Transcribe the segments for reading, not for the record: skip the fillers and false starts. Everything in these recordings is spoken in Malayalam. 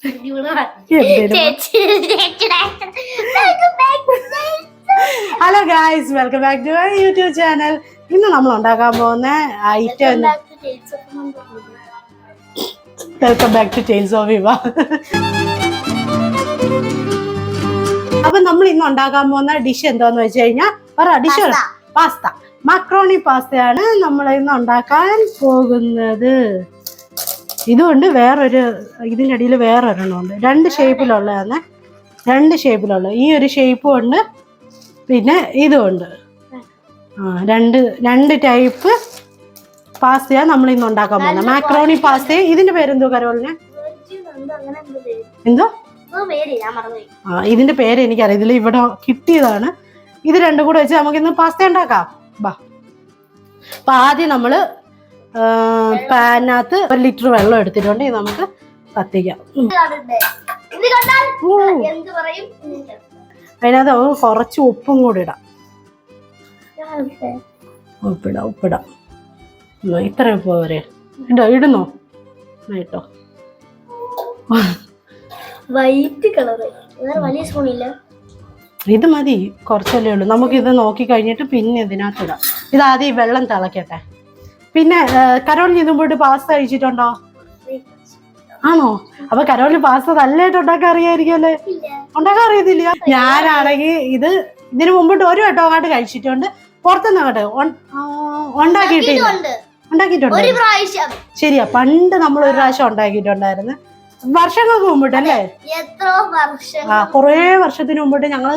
Hello guys, welcome back to our YouTube channel. ഇന്ന് നമ്മൾ ഉണ്ടാക്കാൻ പോകുന്ന item welcome back to tales of Viva. അപ്പൊ നമ്മൾ ഇന്ന് ഉണ്ടാക്കാൻ പോകുന്ന ഡിഷ് എന്താന്ന് വെച്ച് കഴിഞ്ഞാൽ ഡിഷ് പാസ്ത, മക്രോണി പാസ്തയാണ് നമ്മൾ ഇന്ന് ഉണ്ടാക്കാൻ പോകുന്നത്. ഇതുകൊണ്ട് വേറൊരു ഇതിൻ്റെ അടിയിൽ വേറൊരെണ്ണമുണ്ട്, രണ്ട് ഷേപ്പിലുള്ളതാണ്. ഈ ഒരു ഷേപ്പും ഉണ്ട്, പിന്നെ ഇതുമുണ്ട്. രണ്ട് ടൈപ്പ് പാസ്തയാണ് നമ്മൾ ഇന്ന് ഉണ്ടാക്കാൻ പോകുന്നത്. Macaroni pasta. ഇതിന്റെ പേരെന്തോ കരോളിന്? എന്തോ ഇതിന്റെ പേര് എനിക്കറിയത്തില്ല, ഇവിടെ കിട്ടിയതാണ്. ഇത് രണ്ടും കൂടെ വെച്ച് നമുക്ക് ഇന്ന് പാസ്ത ഉണ്ടാക്കാം. ബാ. അപ്പൊ ആദ്യം നമ്മള് പാനിനകത്ത് 1 ലിറ്റർ വെള്ളം എടുത്തിട്ടുണ്ട്. ഇത് നമുക്ക് കത്തിക്കാം. അതിനകത്ത് നമുക്ക് കുറച്ച് ഉപ്പും കൂടി ഇടാം. ഉപ്പിടാം. ഇത്ര ഉപ്പ് വരെ ഇടുന്നോ? ഇട്ടോ. വൈറ്റ് കളർ, വലിയ സ്പൂണില്ല. ഇത് മതി, കുറച്ചല്ലേ ഉള്ളൂ. നമുക്കിത് നോക്കി കഴിഞ്ഞിട്ട് പിന്നെ ഇതിനകത്ത് ഇടാം. ഇത് ആദ്യം വെള്ളം തിളക്കട്ടെ. പിന്നെ കരോളിന് ഇതും പോയിട്ട് പാസ്ത കഴിച്ചിട്ടുണ്ടോ? ആണോ? അപ്പൊ കരോളിന് പാസ്ത നല്ലതായിട്ട് ഉണ്ടാക്കാൻ അറിയായിരിക്കുമല്ലേ? ഉണ്ടാക്കാൻ അറിയത്തില്ല. ഞാനാണെങ്കിൽ ഇതിനു മുമ്പിട്ട് ഒരു വട്ടം അങ്ങോട്ട് കഴിച്ചിട്ടുണ്ട്. പുറത്തുനിന്ന് അങ്ങോട്ട് ഉണ്ടാക്കിയിട്ടുണ്ട്. ശരിയാ, പണ്ട് നമ്മൾ ഒരു പ്രാവശ്യം ഉണ്ടാക്കിയിട്ടുണ്ടായിരുന്നു, വർഷങ്ങൾക്ക് മുമ്പിട്ടല്ലേ? കൊറേ വർഷത്തിന് മുമ്പിട്ട് ഞങ്ങള്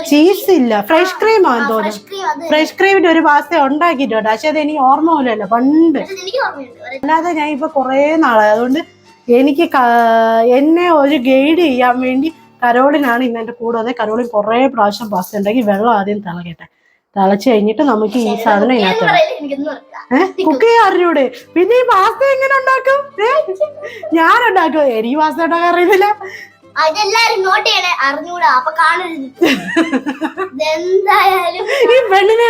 ചീസ് ഇല്ല, ഫ്രഷ് ക്രീം ആണെന്ന് തോന്നുന്നു. ഫ്രഷ് ക്രീമിന്റെ ഒരു പാസ്ത ഉണ്ടാക്കിയിട്ടുണ്ട്. പക്ഷെ അത് എനിക്ക് ഓർമ്മ പോലല്ലോ, പണ്ട്. അല്ലാതെ ഞാൻ ഇപ്പൊ കൊറേ നാളായി. അതുകൊണ്ട് എനിക്ക് എന്നെ ഒരു ഗൈഡ് ചെയ്യാൻ വേണ്ടി കരോളിനാണ് ഇന്ന് എന്റെ കൂടെ വന്നത്. കരോളിൻ കുറെ പ്രാവശ്യം പാസ്ത ഉണ്ടാക്കി. വെള്ളം ആദ്യം തിളക്കട്ടെ. തിളച്ച് കഴിഞ്ഞിട്ട് നമുക്ക് ഈ സാധനം ഇതിനകത്ത് കുക്ക് ചെയ്യാൻ അറിഞ്ഞൂടെ? പിന്നെ ഈ പാസ്ത എങ്ങനെ ഉണ്ടാക്കും? ഞാൻ ഉണ്ടാക്കും. എനിക്ക് പാസ്ത ഉണ്ടാക്കാൻ അറിയുന്നില്ല. ഈ പെണ്ണിനെ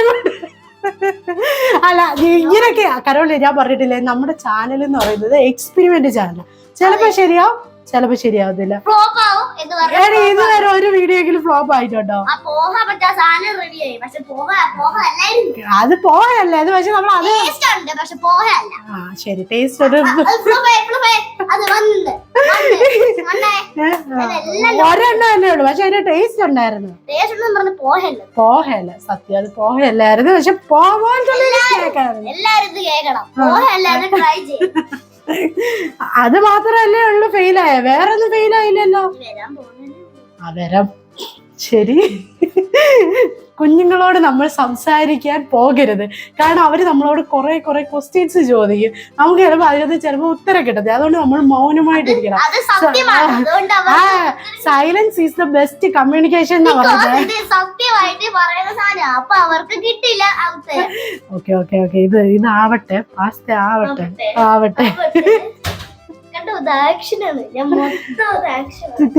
അല്ല, ഇങ്ങനൊക്കെ കരോളി ഞാൻ പറഞ്ഞിട്ടില്ലേ, നമ്മുടെ ചാനൽ എന്ന് പറയുന്നത് എക്സ്പെരിമെന്റ് ചാനൽ. ചിലപ്പോ ശരിയാവും, ചിലപ്പോ ശരിയാവത്തില്ല. ഇതുവരെ ഒരു വീഡിയോയെങ്കിലും ഫ്ലോപ്പ് ആയിട്ടുണ്ടോ? അത് പോഹയല്ല, അത് പക്ഷെ നമ്മൾ അത് ശരി, ടേസ്റ്റ് ഒരെണ്ണം തന്നെ ഉള്ളു, പക്ഷെ അതിന്റെ ടേസ്റ്റ് ഉണ്ടായിരുന്നു. പോഹയല്ല, സത്യം അത് പോഹയല്ലായിരുന്നു. പക്ഷെ പോവാൻ അത് മാത്രല്ലേ ഉള്ളു ഫെയിലായ, വേറൊന്നും ഫെയിലായില്ലല്ലോ. വരാം. ശരി, കുഞ്ഞുങ്ങളോട് നമ്മൾ സംസാരിക്കാൻ പോകരുത്. കാരണം അവര് നമ്മളോട് കുറെ ക്വസ്റ്റ്യൻസ് ചോദിക്കും. നമുക്ക് ചിലപ്പോൾ അതിനകത്ത് ഉത്തരം കിട്ടത്തില്ല. അതുകൊണ്ട് നമ്മൾ മൗനമായിട്ടിരിക്കണം. Silence is the best communication എന്ന് പറയുന്നത്. ഓക്കെ ഇതാവട്ടെ, പാസ്ത ആവട്ടെ.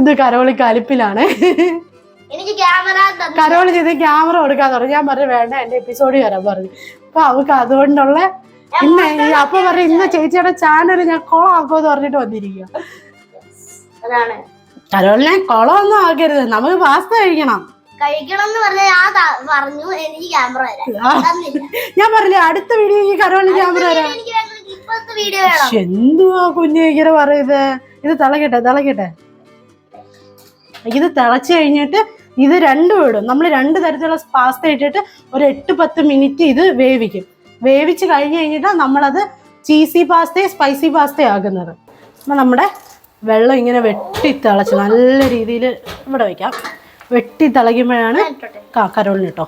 ഇത് കരോളി കലിപ്പിലാണ്. കരോളി ചെയ്ത് ക്യാമറ കൊടുക്കാൻ പറഞ്ഞു. ഞാൻ പറഞ്ഞു വേണ്ട, എന്റെ എപ്പിസോഡിൽ വരാൻ പറഞ്ഞു. അപ്പൊ അവക്ക് അതുകൊണ്ടുള്ള അപ്പൊ പറഞ്ഞു ഇന്ന് ചേച്ചിയുടെ ചാനൽ ഞാൻ കൊളമാക്കുമെന്ന് പറഞ്ഞിട്ട് വന്നിരിക്കുക. കരോളിനെ കൊളമൊന്നും ആക്കരുത്, നമുക്ക് പാസ്ത കഴിക്കണം. ഞാൻ പറഞ്ഞില്ലേ അടുത്ത വീഡിയോ കരോളിന് ക്യാമറ വരാം. എന്തുവാ കുഞ്ഞു ഇങ്ങനെ പറയുന്നത്? ഇത് തിളക്കട്ടെ. ഇത് തിളച്ച് കഴിഞ്ഞിട്ട് ഇത് രണ്ടും ഇടും. നമ്മൾ 2 തരത്തിലുള്ള പാസ്ത ഇട്ടിട്ട് ഒരു 8-10 മിനിറ്റ് ഇത് വേവിക്കും. വേവിച്ച് കഴിഞ്ഞ് കഴിഞ്ഞിട്ടാണ് നമ്മളത് ചീസി പാസ്ത സ്പൈസി പാസ്ത ആകുന്നത്. അപ്പം നമ്മുടെ വെള്ളം ഇങ്ങനെ വെട്ടി തിളച്ച് നല്ല രീതിയിൽ ഇവിടെ വയ്ക്കാം. വെട്ടി തിളയ്ക്കുമ്പോഴാണ് കരോളിന് കേട്ടോ.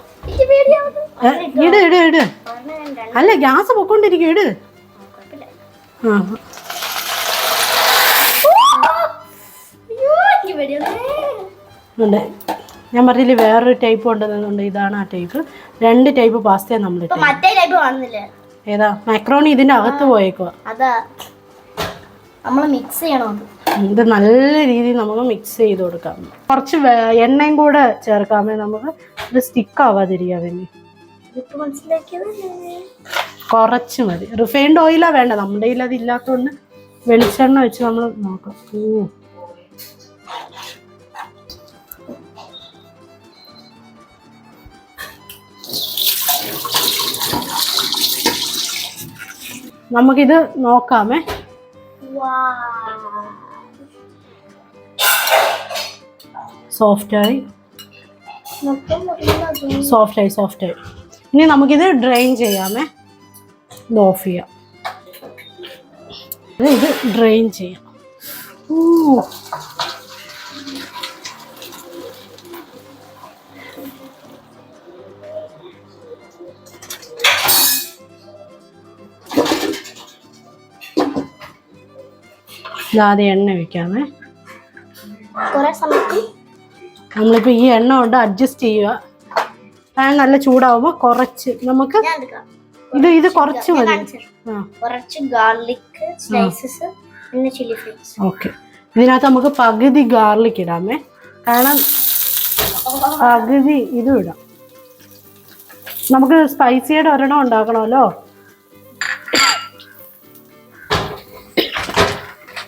ഇട് അല്ല, ഗ്യാസ് പൊക്കോണ്ടിരിക്കും. ഇട്. ഞാൻ പറഞ്ഞില്ലേ വേറൊരു ടൈപ്പ് ഉണ്ടെന്നുണ്ട്. ഇതാണ് ആ ടൈപ്പ്. 2 ടൈപ്പ് പാസ്തയാണ് നമ്മൾ. ഏതാ? മാക്രോണി ഇതിന്റെ അകത്ത് പോയേക്കോ. ഇത് നല്ല രീതിയിൽ നമുക്ക് മിക്സ് ചെയ്ത് കൊടുക്കാം. കുറച്ച് എണ്ണയും കൂടെ ചേർക്കാമേ, നമുക്ക് ഇത് സ്റ്റിക്ക് ആവാതിരിക്കാൻ വേണ്ടി. കുറച്ച് മതി. റിഫൈൻഡ് ഓയിലാ വേണ്ട, നമ്മുടെ കയ്യിൽ അത് ഇല്ലാത്തതുകൊണ്ട് വെളിച്ചെണ്ണ വെച്ച് നമ്മൾ നോക്കാം. നമുക്കിത് നോക്കാമേ. സോഫ്റ്റായി. ഇനി നമുക്കിത് ഡ്രെയിൻ ചെയ്യാമേ. ഇത് ഓഫ് ചെയ്യാം. ഇത് ഡ്രെയിൻ ചെയ്യാം. ആദ്യം എണ്ണ ഒഴിക്കാമേ. നമ്മളിപ്പോൾ ഈ എണ്ണ കൊണ്ട് അഡ്ജസ്റ്റ് ചെയ്യുക. പാൻ നല്ല ചൂടാവുമ്പോൾ കുറച്ച് നമുക്ക് ഇത് കുറച്ച് മതി. ഓക്കെ, ഇതിനകത്ത് നമുക്ക് പകുതി ഗാർലിക് ഇടാമേ. കാരണം പകുതി ഇതും ഇടാം. നമുക്ക് സ്പൈസിയുടെ ഒരെണ്ണം ഉണ്ടാക്കണമല്ലോ.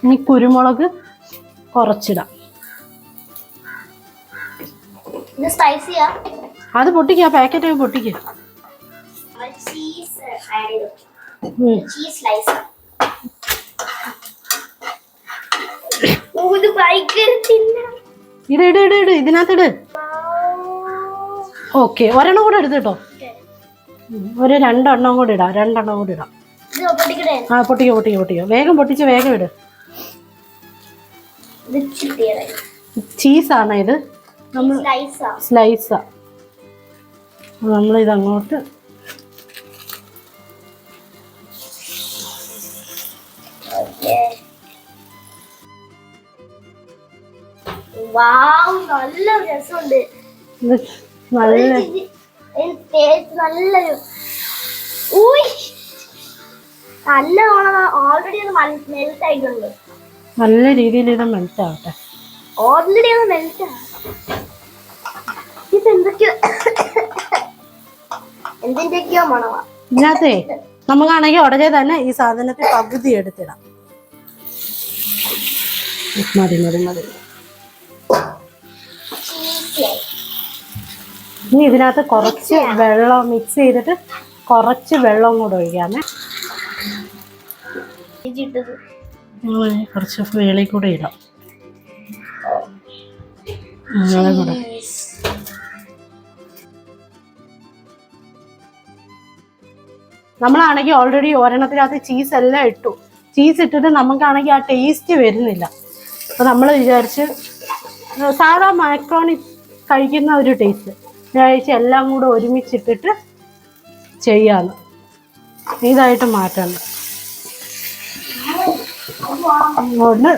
ഇനി കുരുമുളക് കുറച്ചിടാം. അത് പൊട്ടിക്കുക, പാക്കറ്റ് പൊട്ടിക്കുക. ഇട് ഇതിനകത്തിട്. ഓക്കെ, ഒരെണ്ണം കൂടെ എടുത്തിട്ടോ. ഒരു രണ്ടെണ്ണം കൂടെ ഇടാം. ആ, പൊട്ടിക്കോ. വേഗം പൊട്ടിച്ച് വേഗം ഇട്. ചീസാണ് ഇത്. നമ്മൾ സ്ലൈസാ. നമ്മളിതങ്ങോട്ട് നല്ല രസമുണ്ട്. ഓൾറെഡി മെൽറ്റ് ആയിട്ടുണ്ട്. നല്ല രീതിയിൽ ഇത് മെൽറ്റ് ആവട്ടെ. ഓൾറെഡി അത് മെൽറ്റ്. ഇത് എന്തിന്റെയൊക്കെയോ മണവാ. ഇതിനകത്തേ നമുക്കാണെങ്കിൽ ഉടനെ തന്നെ ഈ സാധനത്തിൽ പകുതി എടുത്തിടാം. മതി. ഇനി ഇതിനകത്ത് കുറച്ച് വെള്ളം മിക്സ് ചെയ്തിട്ട് കുറച്ച് വെള്ളം കൂടെ ഒഴിക്കാമേ. കുറച്ച് വേളിൽ കൂടെ ഇടാം. നമ്മളാണെങ്കിൽ ഓൾറെഡി ഒരെണ്ണത്തിനകത്ത് ചീസ് എല്ലാം ഇട്ടു. ചീസ് ഇട്ടിട്ട് നമുക്കാണെങ്കിൽ ആ ടേസ്റ്റ് വരുന്നില്ല. അപ്പോൾ നമ്മൾ വിചാരിച്ച് സാധാ മാക്രോണി കഴിക്കുന്ന ഒരു ടേസ്റ്റ് വിചാരിച്ച് എല്ലാം കൂടെ ഒരുമിച്ചിട്ടിട്ട് ചെയ്യാന്ന്. ഇതായിട്ട് മാറ്റണം. അതുകൊണ്ട്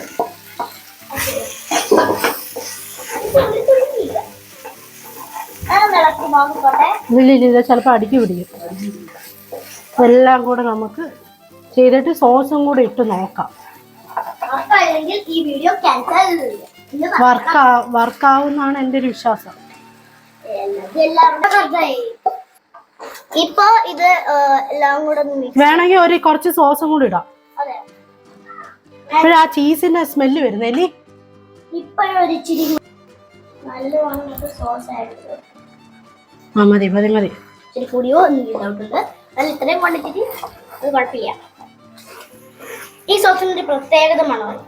ഇല്ല ചിലപ്പോൾ അടുക്കി പിടിക്കും. എല്ലാം കൂടെ നമുക്ക് ചെയ്തിട്ട് സോസും കൂടെ ഇട്ട് നോക്കാം. വർക്കാവുന്നാണ് എൻ്റെ ഒരു വിശ്വാസം. ഇപ്പൊ ഇത് എല്ലാം കൂടെ വേണമെങ്കിൽ ഒരു കുറച്ച് സോസും കൂടി ഇടാം. ആ ചീസിന്റെ സ്മെല്ല് വരുന്നല്ലേ. മതി. ഇത്രയും ക്വാണ്ടിറ്റി അത് കുഴപ്പമില്ല. ഈ സോസിന്റെ പ്രത്യേകത മണമാണ്.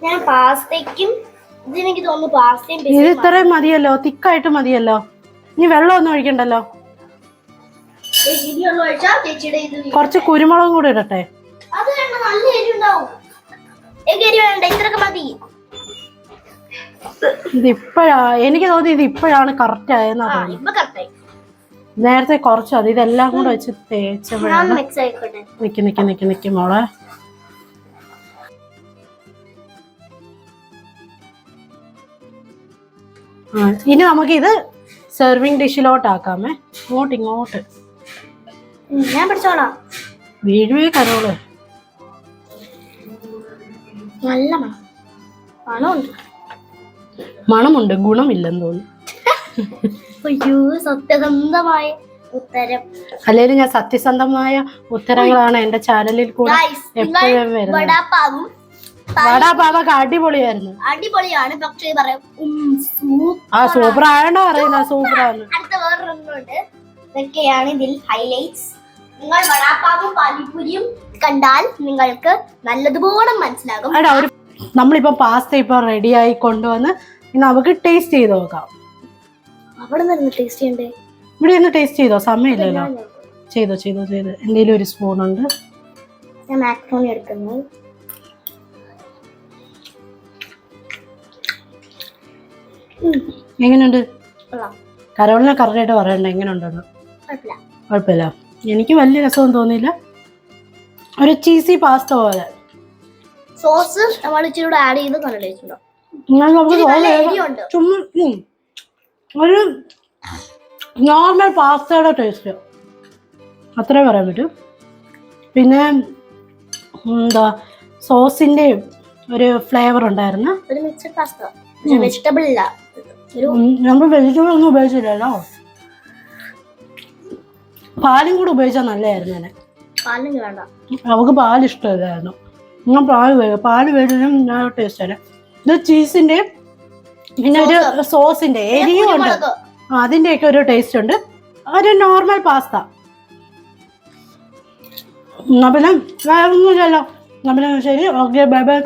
ഞാൻ പാസ്തയ്ക്കും ഇതിനെനിക്ക് തോന്നുന്നു പാസ്തയും ഇത് ഇത്രയും മതിയല്ലോ, തിക്കായിട്ട് മതിയല്ലോ. ഇനി വെള്ളം ഒന്നും ഒഴിക്കണ്ടല്ലോ. കുറച്ച് കുരുമുളകും കൂടെ ഇടട്ടെ. അത് വേണ്ട, നല്ല എരിവുണ്ടാവും. എരി വേണ്ട, ഇത്രയൊക്കെ മതി. ഇതിപ്പോഴാ എനിക്ക് തോന്നി ഇത് ഇപ്പോഴാണ് കറക്റ്റ് ആയെന്നാ തോന്നുന്നു. നേരത്തെ കുറച്ച് അത് ഇതെല്ലാം കൂടെ വെച്ച് തേച്ചപ്പോഴാണ്. നിക്ക് മോളെ. ഇനി നമുക്കിത് സെർവിങ് ഡിഷിലോട്ടാക്കാമേ. ഇങ്ങോട്ട് ഞാൻ പിടിച്ചോളാം. വീഴുവേ കരോള്. നല്ല മണമുണ്ട്, ഗുണമില്ലെന്ന് തോന്നുന്നു. അയ്യോ, സത്യസന്ധമായ ഉത്തരം. അല്ലെങ്കിൽ ഞാൻ സത്യസന്ധമായ ഉത്തരങ്ങളാണ് എന്റെ ചാനലിൽ കൂടെ Guys, നിങ്ങൾ എപ്പോഴും വരുന്നത്. വടാപ്പാവും വടാപാവൊക്കെ അടിപൊളിയായിരുന്നു. അടിപൊളിയാണ്. പക്ഷേ പറയാം സൂപ്പർ ആയോണ്ടാ പറയുന്നത് സൂപ്പറാണ്. അടുത്ത വേറൊരെണ്ണമുണ്ട്. ഇതൊക്കെയാണ് ഇതിൽ ഹൈലൈറ്റ്സ്. നിങ്ങൾ വടാപ്പാവും പാനിപൂരിയും കണ്ടാൽ നിങ്ങൾക്ക് നല്ലതുപോലെ മനസ്സിലാകും. എടാ നമ്മളിപ്പോ പാസ്ത ഇപ്പൊ റെഡിയായി കൊണ്ടുവന്ന് നമുക്ക് ടേസ്റ്റ് ചെയ്ത് നോക്കാം. അവിടെ നിന്ന് ടേസ്റ്റ് ചെയ്യണ്ടേ? ഇവിടെ ഒന്ന് ടേസ്റ്റ് ചെയ്തോ? സമയമില്ലല്ലോ. ചെയ്തോ എന്തെങ്കിലും ഒരു സ്പൂൺ ഉണ്ട്. ഞാൻ മാക്രോണി എടുക്കുന്നു. എങ്ങനെയുണ്ട്? കരോളിനെ കറക്റ്റായിട്ട് പറയണ്ട എങ്ങനെയുണ്ടെന്ന്. കുഴപ്പമില്ല. എനിക്ക് വലിയ രസമൊന്നും തോന്നിയില്ല. ഒരു ചീസി പാസ്ത പോലെ. സോസ് നമ്മൾ ഇച്ചിരി ആഡ് ചെയ്ത് നല്ല ടേസ്റ്റ് ഉണ്ടോ? ചുമ്മാ ഒരു നോർമൽ പാസ്തയുടെ ടേസ്റ്റ് അത്രേ പറയാൻ പറ്റും. പിന്നെ എന്താ സോസിന്റെയും ഒരു ഫ്ലേവർ ഉണ്ടായിരുന്നു. ഒരു മിക്സഡ് പാസ്ത, വെജിറ്റബിൾ ഇല്ല. നമ്മൾ വെജിറ്റബിൾ ഒന്നും ഉപയോഗിച്ചില്ലല്ലോ. പാലും കൂടെ ഉപയോഗിച്ചാൽ നല്ലതായിരുന്നു. ഞാൻ അവൾക്ക് പാൽ ഇഷ്ടമില്ലായിരുന്നു. ഞാൻ പാല് വേടിച്ചും ഞാൻ ടേസ്റ്റ് ആണ്. ഇത് ചീസിന്റെ പിന്നെ ഒരു സോസിന്റെ എരിയുണ്ട്, അതിന്റെ ഒക്കെ ഒരു ടേസ്റ്റ് ഉണ്ട്. ഒരു നോർമൽ പാസ്ത. പിന്നെ വേറൊന്നുമില്ലല്ലോ. ശരി, ഓക്കെ, ബൈ ബൈ.